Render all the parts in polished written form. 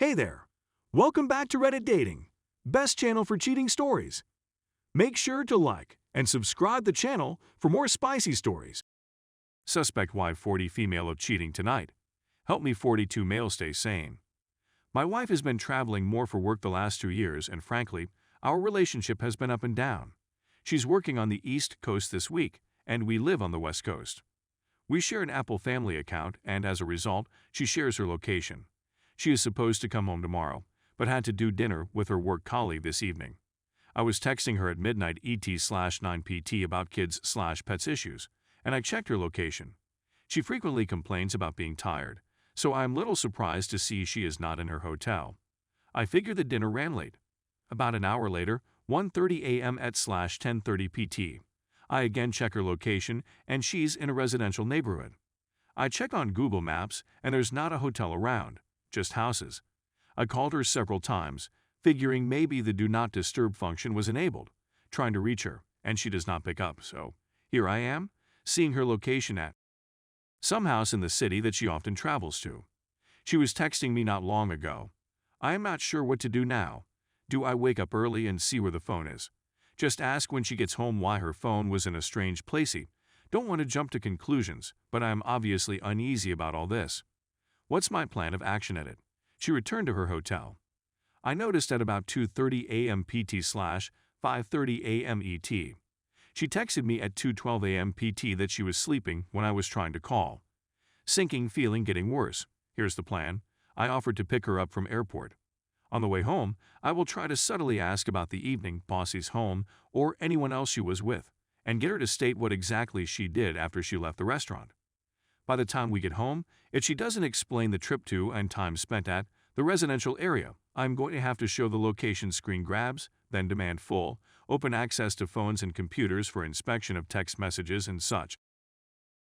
Hey there! Welcome back to Reddit Dating, best channel for cheating stories. Make sure to like and subscribe the channel for more spicy stories. Suspect wife 40 female of cheating tonight. Help me 42 male stay sane. My wife has been traveling more for work the last 2 years and frankly, our relationship has been up and down. She's working on the East Coast this week and we live on the West Coast. We share an Apple family account and as a result, she shares her location. She is supposed to come home tomorrow, but had to do dinner with her work colleague this evening. I was texting her at midnight ET/9 PT about kids/pets issues, and I checked her location. She frequently complains about being tired, so I'm little surprised to see she is not in her hotel. I figure the dinner ran late. About an hour later, 1:30 a.m. at/10:30 PT. I again check her location, and she's in a residential neighborhood. I check on Google Maps, and there's not a hotel around. Just houses. I called her several times, figuring maybe the Do Not Disturb function was enabled, trying to reach her, and she does not pick up, so here I am, seeing her location at some house in the city that she often travels to. She was texting me not long ago. I am not sure what to do now. Do I wake up early and see where the phone is? Just ask when she gets home why her phone was in a strange placey. Don't want to jump to conclusions, but I am obviously uneasy about all this. What's my plan of action at it? She returned to her hotel. I noticed at about 2:30 a.m. PT/5:30 a.m. ET. She texted me at 2:12 a.m. PT that she was sleeping when I was trying to call. Sinking feeling getting worse. Here's the plan. I offered to pick her up from airport. On the way home, I will try to subtly ask about the evening, Bossy's home, or anyone else she was with, and get her to state what exactly she did after she left the restaurant. By the time we get home, if she doesn't explain the trip to and time spent at the residential area, I'm going to have to show the location screen grabs, then demand full, open access to phones and computers for inspection of text messages and such.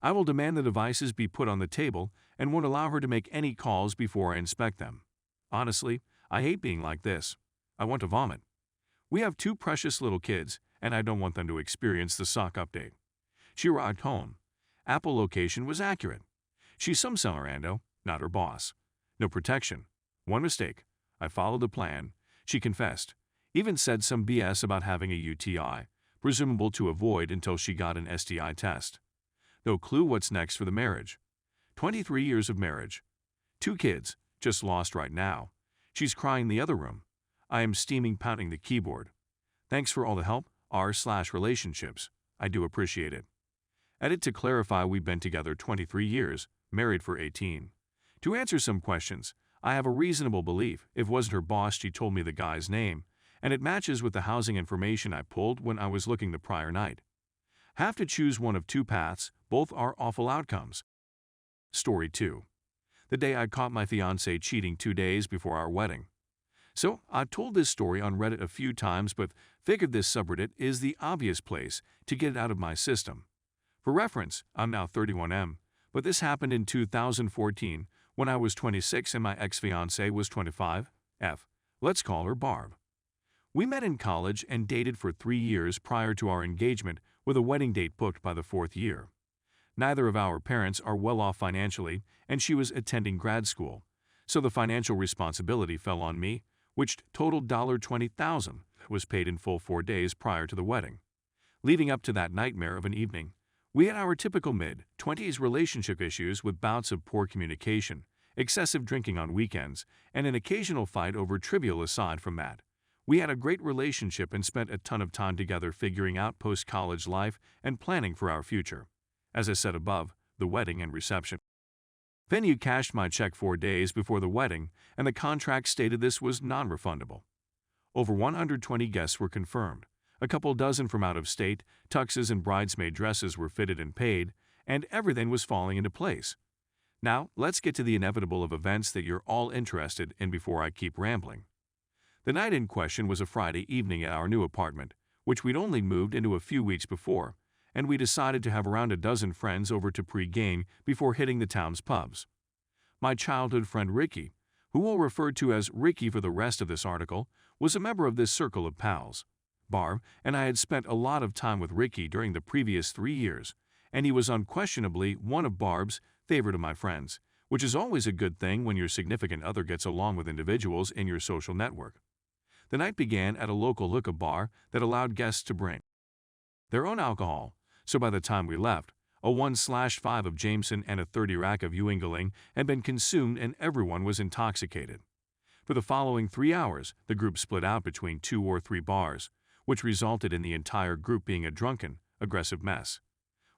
I will demand the devices be put on the table and won't allow her to make any calls before I inspect them. Honestly, I hate being like this. I want to vomit. We have 2 precious little kids, and I don't want them to experience the sock update. She arrived home. Apple location was accurate. She's some summer rando, not her boss. No protection. One mistake. I followed the plan. She confessed. Even said some BS about having a UTI, presumable to avoid until she got an STI test. No clue what's next for the marriage. 23 years of marriage. 2 kids, just lost right now. She's crying in the other room. I am steaming pounding the keyboard. Thanks for all the help, r/relationships. I do appreciate it. Edit to clarify we've been together 23 years, married for 18. To answer some questions, I have a reasonable belief if it wasn't her boss she told me the guy's name, and it matches with the housing information I pulled when I was looking the prior night. Have to choose one of 2 paths, both are awful outcomes. Story 2. The day I caught my fiancé cheating 2 days before our wedding. So, I've told this story on Reddit a few times but figured this subreddit is the obvious place to get it out of my system. For reference, I'm now 31M, but this happened in 2014 when I was 26 and my ex-fiancée was 25. Let's call her Barb. We met in college and dated for 3 years prior to our engagement with a wedding date booked by the 4th year. Neither of our parents are well off financially and she was attending grad school, so the financial responsibility fell on me, which totaled $20,000 was paid in full 4 days prior to the wedding. Leading up to that nightmare of an evening, we had our typical mid-20s relationship issues with bouts of poor communication, excessive drinking on weekends, and an occasional fight over trivial aside from that. We had a great relationship and spent a ton of time together figuring out post-college life and planning for our future. As I said above, the wedding and reception. Venue cashed my check 4 days before the wedding, and the contract stated this was non-refundable. Over 120 guests were confirmed. A couple dozen from out of state, tuxes and bridesmaid dresses were fitted and paid, and everything was falling into place. Now, let's get to the inevitable of events that you're all interested in before I keep rambling. The night in question was a Friday evening at our new apartment, which we'd only moved into a few weeks before, and we decided to have around a dozen friends over to pre-game before hitting the town's pubs. My childhood friend Ricky, who we'll refer to as Ricky for the rest of this article, was a member of this circle of pals. Barb and I had spent a lot of time with Ricky during the previous 3 years, and he was unquestionably one of Barb's favorite of my friends, which is always a good thing when your significant other gets along with individuals in your social network. The night began at a local hookah bar that allowed guests to bring their own alcohol, so by the time we left, a 1/5 of Jameson and a 30 rack of Yingling had been consumed and everyone was intoxicated. For the following 3 hours, the group split out between 2 or 3 bars, which resulted in the entire group being a drunken, aggressive mess.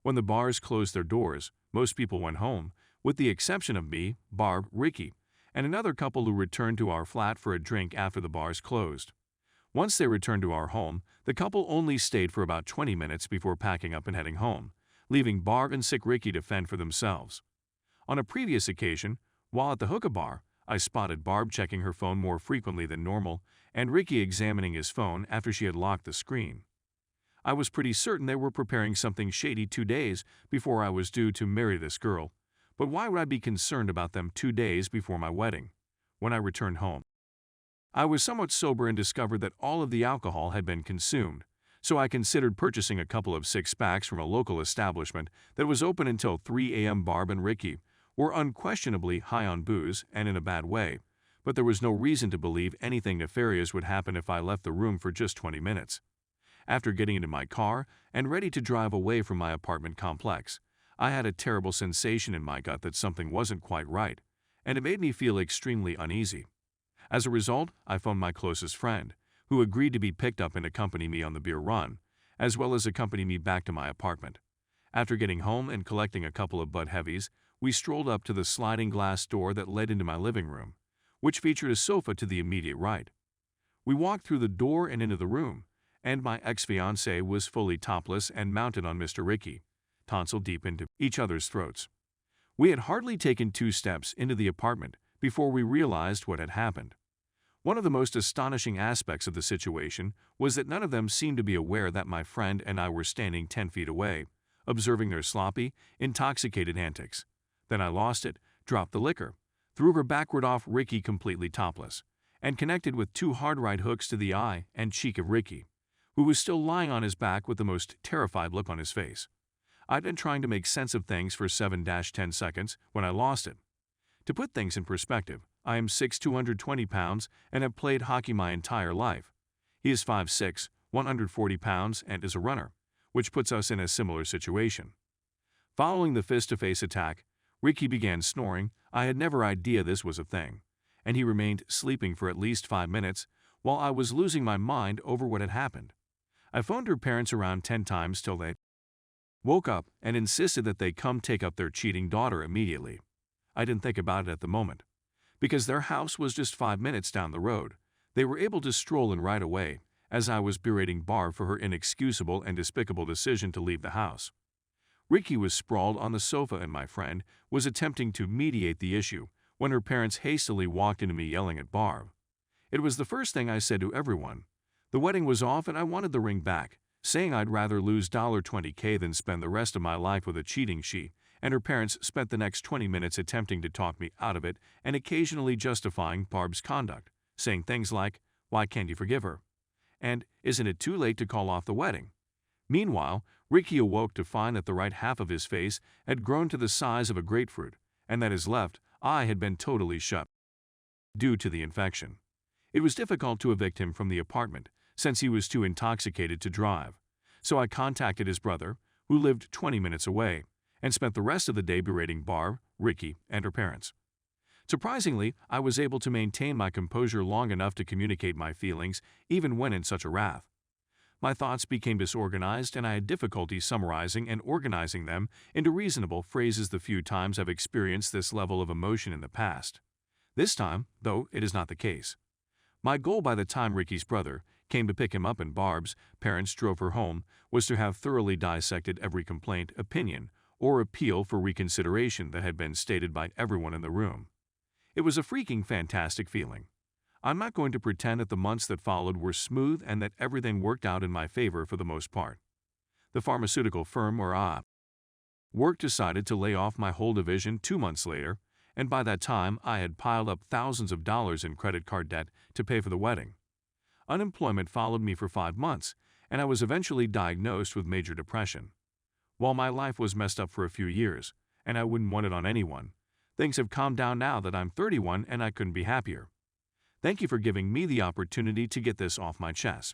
When the bars closed their doors, most people went home, with the exception of me, Barb, Ricky, and another couple who returned to our flat for a drink after the bars closed. Once they returned to our home, the couple only stayed for about 20 minutes before packing up and heading home, leaving Barb and sick Ricky to fend for themselves. On a previous occasion, while at the hookah bar, I spotted Barb checking her phone more frequently than normal and Ricky examining his phone after she had locked the screen. I was pretty certain they were preparing something shady 2 days before I was due to marry this girl, but why would I be concerned about them 2 days before my wedding? When I returned home, I was somewhat sober and discovered that all of the alcohol had been consumed, so I considered purchasing a couple of 6-packs from a local establishment that was open until 3 a.m. Barb and Ricky were unquestionably high on booze and in a bad way, but there was no reason to believe anything nefarious would happen if I left the room for just 20 minutes. After getting into my car and ready to drive away from my apartment complex, I had a terrible sensation in my gut that something wasn't quite right, and it made me feel extremely uneasy. As a result, I phoned my closest friend, who agreed to be picked up and accompany me on the beer run, as well as accompany me back to my apartment. After getting home and collecting a couple of Bud Heavies, we strolled up to the sliding glass door that led into my living room, which featured a sofa to the immediate right. We walked through the door and into the room, and my ex-fiancée was fully topless and mounted on Mr. Ricky, tonsil deep into each other's throats. We had hardly taken 2 steps into the apartment before we realized what had happened. One of the most astonishing aspects of the situation was that none of them seemed to be aware that my friend and I were standing 10 feet away, observing their sloppy, intoxicated antics. Then I lost it, dropped the liquor, threw her backward off Ricky completely topless, and connected with 2 hard right hooks to the eye and cheek of Ricky, who was still lying on his back with the most terrified look on his face. I'd been trying to make sense of things for 7-10 seconds when I lost it. To put things in perspective, I am 6', 220 pounds and have played hockey my entire life. He is 5'6", 140 pounds and is a runner, which puts us in a similar situation. Following the fist-to-face attack, Ricky began snoring. I had never idea this was a thing, and he remained sleeping for at least 5 minutes while I was losing my mind over what had happened. I phoned her parents around 10 times till they woke up and insisted that they come take up their cheating daughter immediately. I didn't think about it at the moment. Because their house was just 5 minutes down the road, they were able to stroll in right away, as I was berating Barb for her inexcusable and despicable decision to leave the house. Ricky was sprawled on the sofa and my friend was attempting to mediate the issue when her parents hastily walked into me yelling at Barb. It was the first thing I said to everyone. The wedding was off and I wanted the ring back, saying I'd rather lose $20K than spend the rest of my life with a cheating she, and her parents spent the next 20 minutes attempting to talk me out of it and occasionally justifying Barb's conduct, saying things like, "Why can't you forgive her?" and "Isn't it too late to call off the wedding?" Meanwhile, Ricky awoke to find that the right half of his face had grown to the size of a grapefruit and that his left eye had been totally shut due to the infection. It was difficult to evict him from the apartment since he was too intoxicated to drive, so I contacted his brother, who lived 20 minutes away, and spent the rest of the day berating Barb, Ricky, and her parents. Surprisingly, I was able to maintain my composure long enough to communicate my feelings even when in such a wrath. My thoughts became disorganized and I had difficulty summarizing and organizing them into reasonable phrases the few times I've experienced this level of emotion in the past. This time, though, it is not the case. My goal by the time Ricky's brother came to pick him up and Barb's parents drove her home was to have thoroughly dissected every complaint, opinion, or appeal for reconsideration that had been stated by everyone in the room. It was a freaking fantastic feeling. I'm not going to pretend that the months that followed were smooth and that everything worked out in my favor for the most part. The pharmaceutical firm where I worked decided to lay off my whole division 2 months later, and by that time I had piled up thousands of dollars in credit card debt to pay for the wedding. Unemployment followed me for 5 months, and I was eventually diagnosed with major depression. While my life was messed up for a few years, and I wouldn't want it on anyone, Things have calmed down now that I'm 31 and I couldn't be happier. Thank you for giving me the opportunity to get this off my chest.